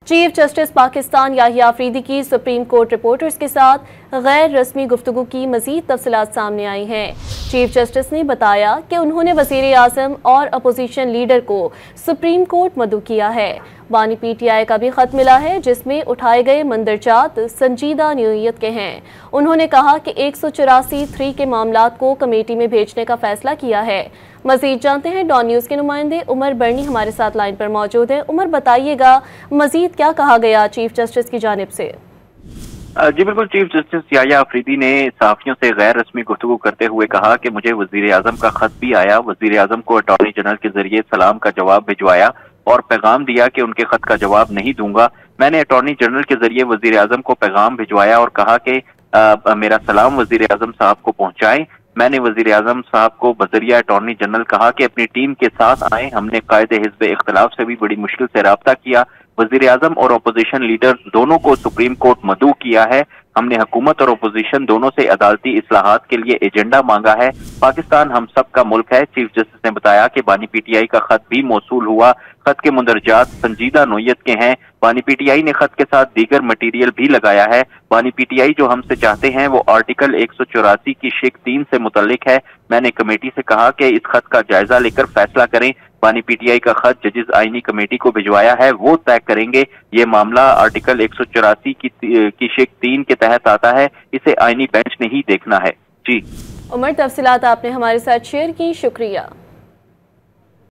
Chief justice Pakistan Yahya Afridi की supreme court reporters के साथ गैर रस्मी गुफ्तगू की मजीद तफसीलात सामने आई हैं। चीफ जस्टिस ने बताया कि उन्होंने वज़ीर आज़म और अपोजिशन लीडर को सुप्रीम कोर्ट मदऊ किया है। बानी PTI का भी खत मिला है जिसमें उठाए गए मंदरजात संजीदा नौइयत के हैं। उन्होंने कहा कि 184(3) के मामलात को कमेटी में भेजने का फैसला किया है। मजीद जानते हैं डॉन न्यूज़ के नुमाइंदे उमर बर्नी हमारे साथ लाइन पर मौजूद है। उमर, बताइएगा मजीद क्या कहा गया चीफ जस्टिस की जानिब से? जी बिल्कुल, चीफ जस्टिस याहिया अफरीदी ने सहाफियों से गैर रस्मी गुफ्तगू करते हुए कहा कि मुझे वजीर आजम का खत भी आया, वजीर आजम को अटॉर्नी जनरल के जरिए सलाम का जवाब भिजवाया और पैगाम दिया कि उनके खत का जवाब नहीं दूंगा। मैंने अटॉर्नी जनरल के जरिए वजीर आजम को पैगाम भिजवाया और कहा कि मेरा सलाम वजीर आजम साहब को पहुंचाएं। मैंने वजीर आजम साहब को बजरिया अटॉर्नी जनरल कहा कि अपनी टीम के साथ आए। हमने कायदे हिज़्ब इख्तिलाफ से भी बड़ी मुश्किल से राब्ता किया। वजीर आजम और अपोजिशन लीडर दोनों को सुप्रीम कोर्ट मदऊ किया है। हमने हुकूमत और अपोजिशन दोनों से अदालती इस्लाहात के लिए एजेंडा मांगा है। पाकिस्तान हम सब का मुल्क है। चीफ जस्टिस ने बताया कि बानी PTI का खत भी मौसूल हुआ। खत के मुंदरजात संजीदा नौइयत के हैं। बानी PTI ने खत के साथ दीगर मटीरियल भी लगाया है। बानी PTI जो हमसे चाहते हैं वो आर्टिकल 184 की शिक 3 से मुतल्लिक है। मैंने कमेटी से कहा कि इस खत का जायजा लेकर फैसला करें। बानी PTI का खत जजिस आईनी कमेटी को भिजवाया है, वो तय करेंगे। ये मामला आर्टिकल 184 की शिक 3 के तहत आता है। इसे आईनी बेंच ने ही देखना है। जी उमर, तफसीलात आपने हमारे साथ शेयर की, शुक्रिया।